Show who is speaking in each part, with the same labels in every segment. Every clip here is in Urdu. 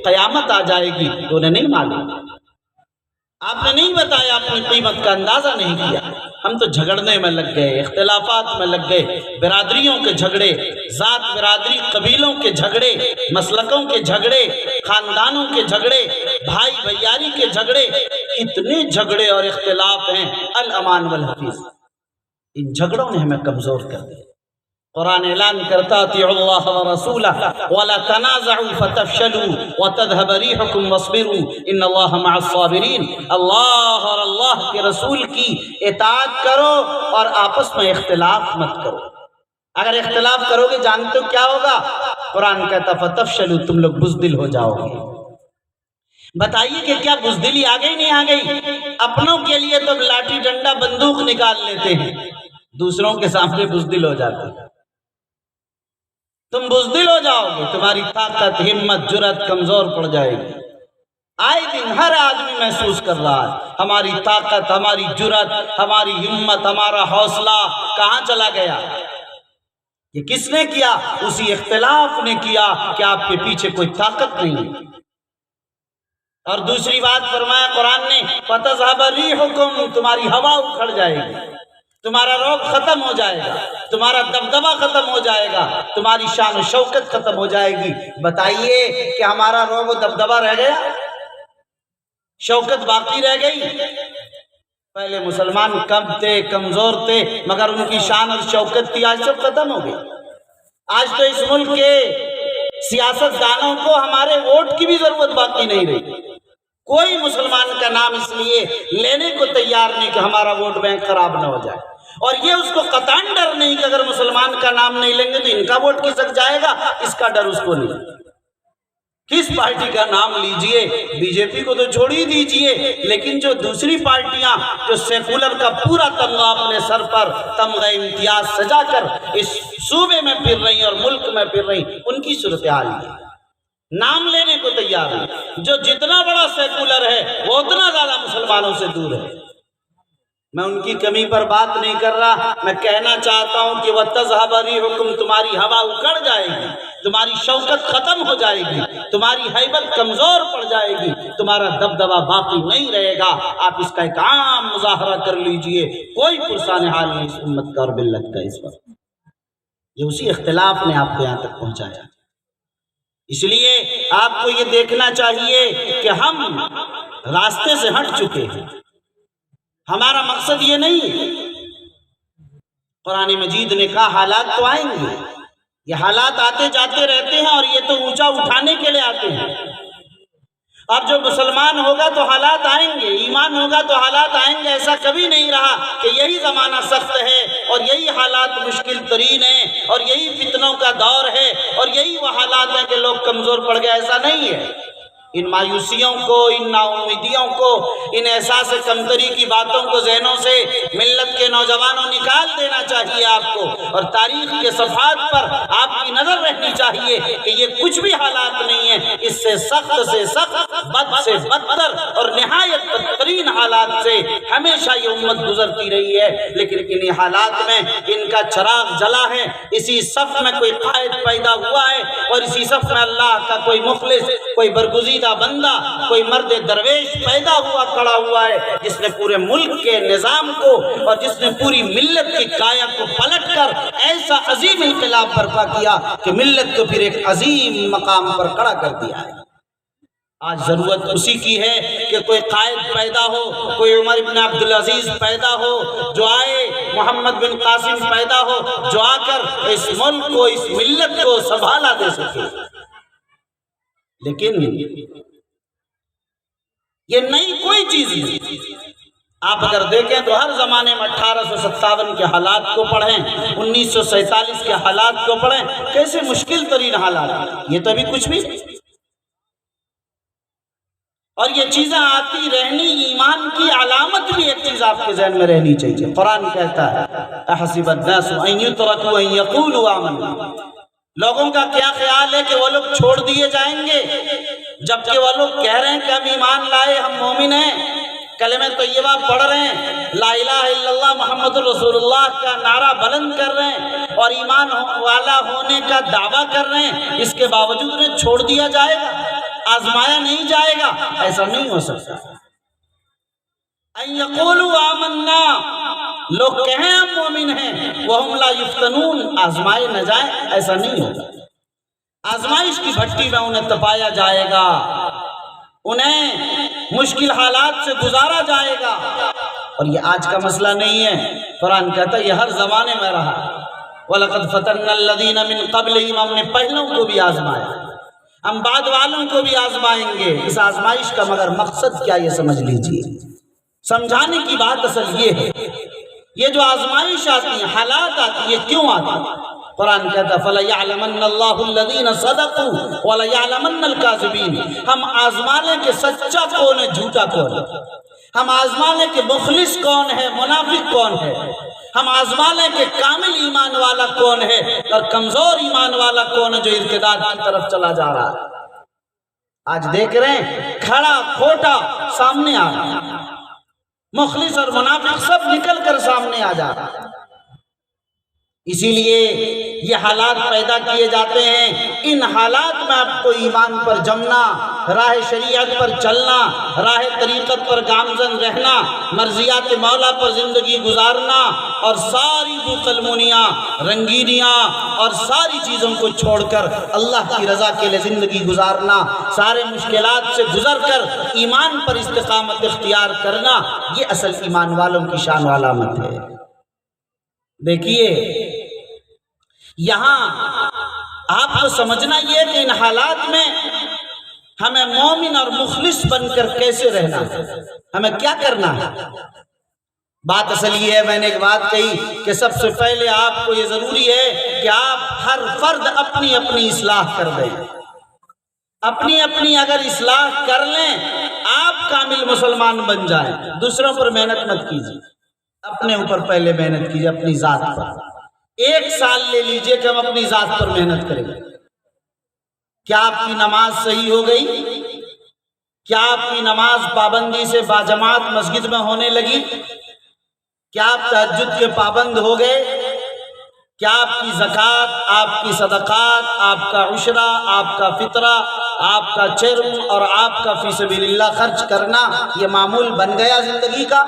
Speaker 1: قیامت آ جائے گی تو انہیں نہیں معلوم، آپ نے نہیں بتایا، اپنی قیمت کا اندازہ نہیں کیا۔ ہم تو جھگڑنے میں لگ گئے، اختلافات میں لگ گئے، برادریوں کے جھگڑے، ذات برادری قبیلوں کے جھگڑے، مسلکوں کے جھگڑے، خاندانوں کے جھگڑے، بھائی بھائیاری کے جھگڑے، اتنے جھگڑے اور اختلاف ہیں۔ الامان والحفیظ، ان جھگڑوں نے ہمیں کمزور کر دیا۔ قرآن اعلان کرتا اطیعوا اللہ ورسولہ ولا تنازعوا فتفشلوا وتذهب ريحكم واصبروا ان اللہ مع الصابرین۔ اللہ اور اللہ کے رسول کی اطاعت کرو اور آپس میں اختلاف مت کرو۔ اگر اختلاف کرو گے جانتے ہو کیا ہوگا؟ قرآن کہتا فتفشلوا، تم لوگ بزدل ہو جاؤ گے۔ بتائیے کہ کیا بزدلی آ گئی نہیں آ گئی؟ اپنوں کے لیے تو لاٹھی ڈنڈا بندوق نکال لیتے ہیں، دوسروں کے سامنے بزدل ہو جاتے ہیں۔ تم بزدل ہو جاؤ گے، تمہاری طاقت، ہمت، جرأت کمزور پڑ جائے گی۔ آئے دن ہر آدمی محسوس کر رہا ہے ہماری طاقت، ہماری جرأت، ہماری ہمت، ہمارا حوصلہ کہاں چلا گیا؟ یہ کس نے کیا؟ اسی اختلاف نے کیا کہ آپ کے پیچھے کوئی طاقت نہیں ہے۔ اور دوسری بات فرمایا قرآن نے فَتَذْهَبَ رِيحُكُمْ، تمہاری ہوا اکھڑ جائے گی، تمہارا روب ختم ہو جائے گا، تمہارا دبدبہ ختم ہو جائے گا، تمہاری شان و شوکت ختم ہو جائے گی۔ بتائیے کہ ہمارا روب و دبدبہ رہ گیا؟ شوکت باقی رہ گئی؟ پہلے مسلمان کم تھے، کمزور تھے، مگر ان کی شان اور شوکت تھی، آج سب ختم ہو گئی۔ آج تو اس ملک کے سیاست دانوں کو ہمارے ووٹ کی بھی ضرورت باقی نہیں رہی۔ کوئی مسلمان کا نام اس لیے لینے کو تیار نہیں کہ ہمارا ووٹ بینک خراب نہ ہو جائے، اور یہ اس کو قطعاً ڈر نہیں کہ اگر مسلمان کا نام نہیں لیں گے تو ان کا ووٹ کسک جائے گا، اس کا ڈر اس کو نہیں۔ کس پارٹی کا نام لیجئے، بی جے پی کو تو چھوڑ ہی دیجئے، لیکن جو دوسری پارٹیاں جو سیکولر کا پورا تمغہ اپنے سر پر تمغہ امتیاز سجا کر اس صوبے میں پھر رہی اور ملک میں پھر رہی، ان کی صورتحال ہے، نام لینے کو تیار ہے۔ جو جتنا بڑا سیکولر ہے وہ اتنا زیادہ مسلمانوں سے دور ہے۔ میں ان کی کمی پر بات نہیں کر رہا، میں کہنا چاہتا ہوں کہ وَتَذْهَبَ رِيحُكُمْ، تمہاری ہوا اکڑ جائے گی، تمہاری شوکت ختم ہو جائے گی، تمہاری ہیبت کمزور پڑ جائے گی، تمہارا دبدبہ باقی نہیں رہے گا۔ آپ اس کا ایک عام مظاہرہ کر لیجئے، کوئی پرسان حال نہیں اس امت کا اور ملت کا اس وقت۔ یہ اسی اختلاف نے آپ کو یہاں تک پہنچایا۔ اس لیے آپ کو یہ دیکھنا چاہیے کہ ہم راستے سے ہٹ چکے ہیں۔ ہمارا مقصد یہ نہیں ہے۔ قرآن مجید نے کہا حالات تو آئیں گے، یہ حالات آتے جاتے رہتے ہیں، اور یہ تو اونچا اٹھانے کے لیے آتے ہیں۔ اب جو مسلمان ہوگا تو حالات آئیں گے، ایمان ہوگا تو حالات آئیں گے۔ ایسا کبھی نہیں رہا کہ یہی زمانہ سخت ہے اور یہی حالات مشکل ترین ہیں اور یہی فتنوں کا دور ہے اور یہی وہ حالات ہیں کہ لوگ کمزور پڑ گئے، ایسا نہیں ہے۔ ان مایوسیوں کو، ان نا امیدیوں کو، ان احساس کمتری کی باتوں کو ذہنوں سے ملت کے نوجوانوں نکال دینا چاہیے آپ کو، اور تاریخ کے صفحات پر آپ کی نظر رہنی چاہیے کہ یہ کچھ بھی حالات نہیں ہیں، اس سے سخت، بد سے بدتر اور نہایت بدترین حالات سے ہمیشہ یہ امت گزرتی رہی ہے۔ لیکن انہی حالات میں ان کا چراغ جلا ہے، اسی صف میں کوئی قائد پیدا ہوا ہے، اور اسی صف میں اللہ کا کوئی مخلص، کوئی برگزیدہ بندہ، کوئی مرد درویش پیدا ہوا، کھڑا ہوا ہے، جس نے پورے ملک کے نظام کو اور جس نے پوری ملت کی کایا کو پلٹ کر ایسا عظیم انقلاب برپا کیا کہ ملت کو پھر ایک عظیم مقام پر کھڑا کر دیا ہے۔ آج ضرورت اسی کی ہے کہ کوئی قائد پیدا ہو، کوئی عمر بن عبدالعزیز پیدا ہو جو آئے، محمد بن قاسم پیدا ہو جو آ کر اس ملک کو، اس ملت کو سنبھالا دے سکے۔ لیکن یہ نئی کوئی چیز نہیں۔ آپ اگر دیکھیں تو ہر زمانے میں 1857 کے حالات کو پڑھیں، 1947 کے حالات کو پڑھیں، کیسے مشکل ترین حالات، یہ تو ابھی کچھ بھی نہیں۔ اور یہ چیزیں آتی رہنی ایمان کی علامت بھی ایک چیز آپ کے ذہن میں رہنی چاہیے۔ قرآن کہتا ہے احسب الناس ان یترکوا ان یقولوا آمنا، لوگوں کا کیا خیال ہے کہ وہ لوگ چھوڑ دیے جائیں گے جبکہ وہ لوگ کہہ رہے ہیں کہ ہم ایمان لائے، ہم مومن ہیں، کلمہ طیبہ پڑھ رہے ہیں، لا الہ الا اللہ محمد رسول اللہ کا نعرہ بلند کر رہے ہیں اور ایمان والا ہونے کا دعویٰ کر رہے ہیں، اس کے باوجود انہیں چھوڑ دیا جائے گا؟ آزمایا نہیں جائے گا، ایسا نہیں ہو سکتا۔ ان یقولوا آمنا، لوگ کہیں ہم مومن ہیں، وہم لا یفتنون، آزمائے نہ جائیں، ایسا نہیں ہوگا۔ آزمائش کی بھٹی میں انہیں تپایا جائے گا، انہیں مشکل حالات سے گزارا جائے گا۔ اور یہ آج کا مسئلہ نہیں ہے، قرآن کہتا ہے یہ ہر زمانے میں رہا۔ وَلَقَدْ فَتَنَّا الَّذِينَ مِن قَبْلِهِمْ، ہم نے پہلوں کو بھی آزمایا، ہم بعد والوں کو بھی آزمائیں گے۔ اس آزمائش کا مگر مقصد کیا یہ سمجھ لیجئے، سمجھانے کی بات اصل یہ ہے، یہ جو آزمائش آتی ہے، حالات آتی ہے، یہ کیوں آتی ہے؟ قرآن کہتا ہے فَلَيَعْلَمَنَّ اللَّهُ الَّذِينَ صَدَقُوا وَلَيَعْلَمَنَّ الْكَاذِبِينَ، ہم آزما لیں کہ سچا کون ہے، جھوٹا کون ہے، ہم آزما لیں کہ مخلص کون ہے، منافق کون ہے، ہم آزما لیں کہ کامل ایمان والا کون ہے اور کمزور ایمان والا کون ہے جو ارتداد کی طرف چلا جا رہا ہے۔ آج دیکھ رہے ہیں کھڑا کھوٹا سامنے آ رہا ہے، مخلص اور منافق سب نکل کر سامنے آ جا رہا ہے۔ اسی لیے یہ حالات پیدا کیے جاتے ہیں، ان حالات میں آپ کو ایمان پر جمنا، راہ شریعت پر چلنا، راہ طریقت پر گامزن رہنا، مرضیات مولا پر زندگی گزارنا، اور ساری بوقلمونیاں، رنگینیاں اور ساری چیزوں کو چھوڑ کر اللہ کی رضا کے لیے زندگی گزارنا، سارے مشکلات سے گزر کر ایمان پر استقامت اختیار کرنا، یہ اصل ایمان والوں کی شان و علامت ہے۔ دیکھیے یہاں آپ کو سمجھنا یہ کہ ان حالات میں ہمیں مومن اور مخلص بن کر کیسے رہنا ہے، ہمیں کیا کرنا ہے۔ بات اصل یہ ہے، میں نے ایک بات کہی کہ سب سے پہلے آپ کو یہ ضروری ہے کہ آپ ہر فرد اپنی اپنی اصلاح کر دیں، اپنی اپنی اگر اصلاح کر لیں آپ کامل مسلمان بن جائیں۔ دوسروں پر محنت مت کیجیے، اپنے اوپر پہلے محنت کیجیے، اپنی ذات پر۔ ایک سال لے لیجئے کہ ہم اپنی ذات پر محنت کریں گے۔ کیا آپ کی نماز صحیح ہو گئی؟ کیا آپ کی نماز پابندی سے باجماعت مسجد میں ہونے لگی؟ کیا آپ تہجد کے پابند ہو گئے؟ کیا آپ کی زکوٰۃ، آپ کی صدقات، آپ کا عشرہ، آپ کا فطرہ، آپ کا چرم اور آپ کا فی سبیل اللہ خرچ کرنا یہ معمول بن گیا زندگی کا؟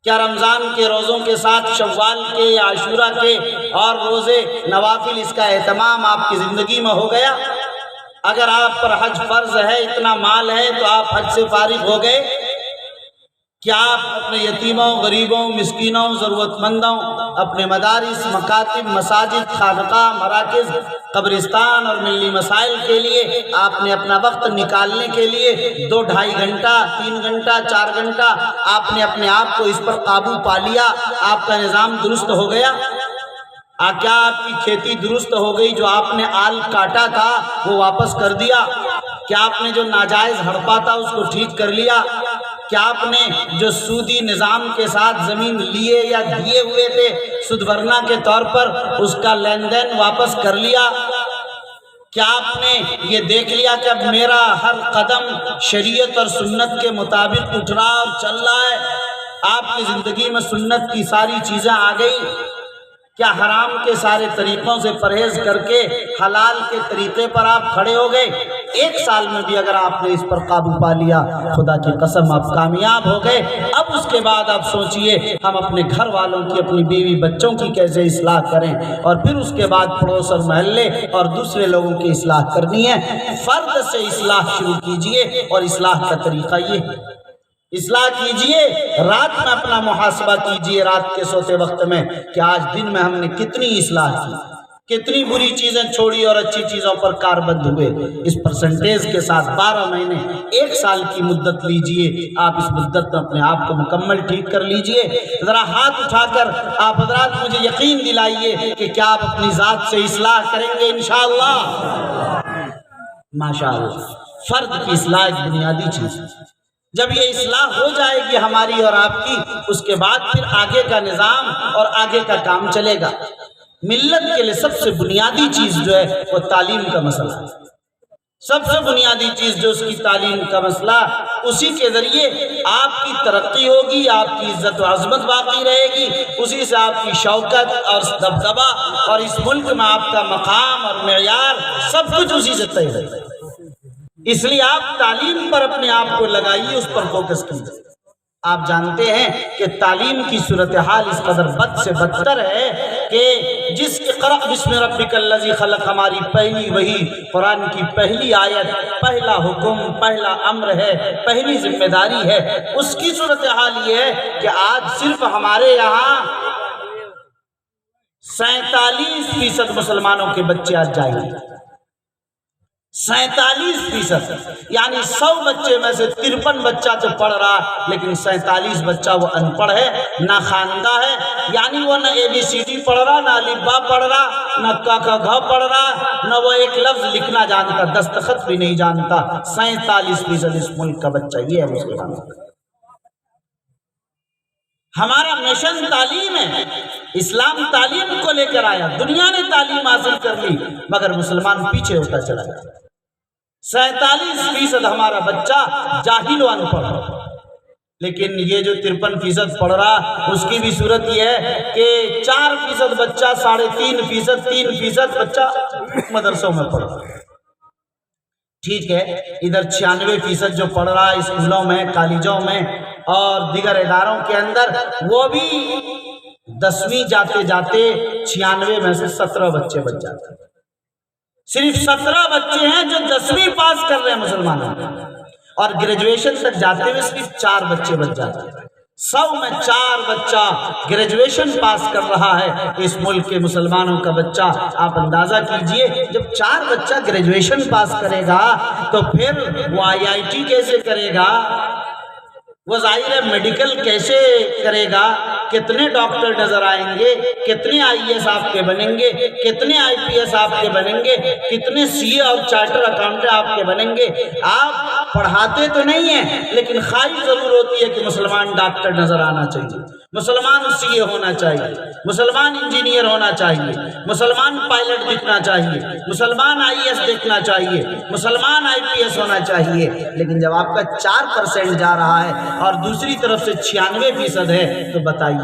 Speaker 1: کیا رمضان کے روزوں کے ساتھ شوال کے یا عاشورہ کے اور روزے نوافل اس کا اہتمام آپ کی زندگی میں ہو گیا؟ اگر آپ پر حج فرض ہے، اتنا مال ہے تو آپ حج سے فارغ ہو گئے؟ کیا آپ اپنے یتیموں، غریبوں، مسکینوں، ضرورت مندوں، اپنے مدارس، مکاتب، مساجد، خانقاہ، مراکز، قبرستان اور ملی مسائل کے لیے آپ نے اپنا وقت نکالنے کے لیے 2-2.5 گھنٹہ، 3 گھنٹہ، 4 گھنٹہ آپ نے اپنے آپ کو اس پر قابو پا لیا؟ آپ کا نظام درست ہو گیا؟ کیا آپ کی کھیتی درست ہو گئی؟ جو آپ نے آل کاٹا تھا وہ واپس کر دیا؟ کیا آپ نے جو ناجائز ہڑپا تھا اس کو ٹھیک کر لیا؟ کیا آپ نے جو سودی نظام کے ساتھ زمین لیے یا دیے ہوئے تھے سود ورنا کے طور پر اس کا لین دین واپس کر لیا؟ کیا آپ نے یہ دیکھ لیا کہ اب میرا ہر قدم شریعت اور سنت کے مطابق اٹھ رہا اور چل رہا ہے؟ آپ کی زندگی میں سنت کی ساری چیزیں آ گئی؟ کیا حرام کے سارے طریقوں سے پرہیز کر کے حلال کے طریقے پر آپ کھڑے ہو گئے؟ 1 سال میں بھی اگر آپ نے اس پر قابو پا لیا خدا کی قسم آپ کامیاب ہو گئے۔ اب اس کے بعد آپ سوچئے ہم اپنے گھر والوں کی، اپنی بیوی بچوں کی کیسے اصلاح کریں، اور پھر اس کے بعد پڑوس اور محلے اور دوسرے لوگوں کی اصلاح کرنی ہے۔ فرد سے اصلاح شروع کیجئے، اور اصلاح کا طریقہ یہ ہے، اصلاح کیجئے، رات میں اپنا محاسبہ کیجئے، رات کے سوتے وقت میں کہ آج دن میں ہم نے کتنی اصلاح کی، کتنی بری چیزیں چھوڑی اور اچھی چیزوں پر کاربند ہوئے۔ اس پرسنٹیج کے ساتھ 12 مہینے 1 سال کی مدت لیجئے، آپ اس مدت میں اپنے آپ کو مکمل ٹھیک کر لیجئے۔ ذرا ہاتھ اٹھا کر آپ حضرات مجھے یقین دلائیے کہ کیا آپ اپنی ذات سے اصلاح کریں گے انشاءاللہ؟ ماشاءاللہ، فرد کی اصلاح ایک بنیادی چیز ہے۔ جب یہ اصلاح ہو جائے گی ہماری اور آپ کی، اس کے بعد پھر آگے کا نظام اور آگے کا کام چلے گا۔ ملت کے لیے سب سے بنیادی چیز جو ہے وہ تعلیم کا مسئلہ ہے۔ سب سے بنیادی چیز جو اس کی تعلیم کا مسئلہ، اسی کے ذریعے آپ کی ترقی ہوگی، آپ کی عزت و عظمت باقی رہے گی، اسی سے آپ کی شوکت اور دبدبہ اور اس ملک میں آپ کا مقام اور معیار سب کچھ اسی سے طے ہے۔ اس لیے آپ تعلیم پر اپنے آپ کو لگائیے، اس پر فوکس کیجیے۔ آپ جانتے ہیں کہ تعلیم کی صورتحال اس قدر بد سے بدتر ہے کہ جس اقرأ بسم ربک الذی خلق ہماری پہلی وہی قرآن کی پہلی آیت، پہلا حکم، پہلا امر ہے، پہلی ذمہ داری ہے، اس کی صورتحال یہ ہے کہ آج صرف ہمارے یہاں 47% مسلمانوں کے بچے آج جائیں گے۔ 47%، یعنی 100 بچے میں سے 53 بچہ تو پڑھ رہا، لیکن 47 بچہ وہ ان پڑھ ہے، نہ خواندہ ہے، یعنی وہ نہ ABCD پڑھ رہا، نہ الف با پڑھ رہا، نہ ک کھ گھ پڑھ رہا، نہ وہ ایک لفظ لکھنا جانتا، دستخط بھی نہیں جانتا۔ 47% اس ملک کا بچہ یہ ہے مسلمانوں کا۔ ہمارا مشن تعلیم ہے، اسلام تعلیم کو لے کر آیا، دنیا نے تعلیم حاصل کر لی، مگر مسلمان پیچھے ہوتا چلا گیا۔ 47% ہمارا بچہ جاہل و ان پڑھ، لیکن یہ جو 53% پڑھ رہا، اس کی بھی صورت یہ ہے کہ 4% بچہ، 3.5%، 3% بچہ مدرسوں میں پڑھ رہا۔ ٹھیک ہے، ادھر 96% جو پڑھ رہا ہے اسکولوں میں، کالجوں میں اور دیگر اداروں کے اندر، وہ بھی 10ویں جاتے جاتے 96 میں سے 17 بچے بچ جاتے ہیں۔ صرف 17 بچے ہیں جو 10ویں پاس کر رہے ہیں مسلمانوں میں، اور گریجویشن تک جاتے ہوئے صرف 4 بچے بچ جاتے ہیں۔ 100 میں 4 بچہ گریجویشن پاس کر رہا ہے اس ملک کے مسلمانوں کا بچہ۔ آپ اندازہ کیجئے، جب 4 بچہ گریجویشن پاس کرے گا تو پھر وہ IIT کیسے کرے گا؟ وہ ظاہر ہے میڈیکل کیسے کرے گا؟ کتنے ڈاکٹر نظر آئیں گے؟ کتنے IAS آپ کے بنیں گے؟ کتنے IPS آپ کے بنیں گے؟ کتنے CA اور چارٹر اکاؤنٹنٹ آپ کے بنیں گے؟ آپ پڑھاتے تو نہیں ہیں، لیکن خواہش ضرور ہوتی ہے کہ مسلمان ڈاکٹر نظر آنا چاہیے، مسلمان CA ہونا چاہیے، مسلمان انجینئر ہونا چاہیے، مسلمان پائلٹ دکھنا چاہیے، مسلمان IAS دیکھنا چاہیے، مسلمان IPS ہونا چاہیے۔ لیکن جب آپ کا 4% جا رہا ہے اور دوسری طرف سے 96% ہے، تو بتائیے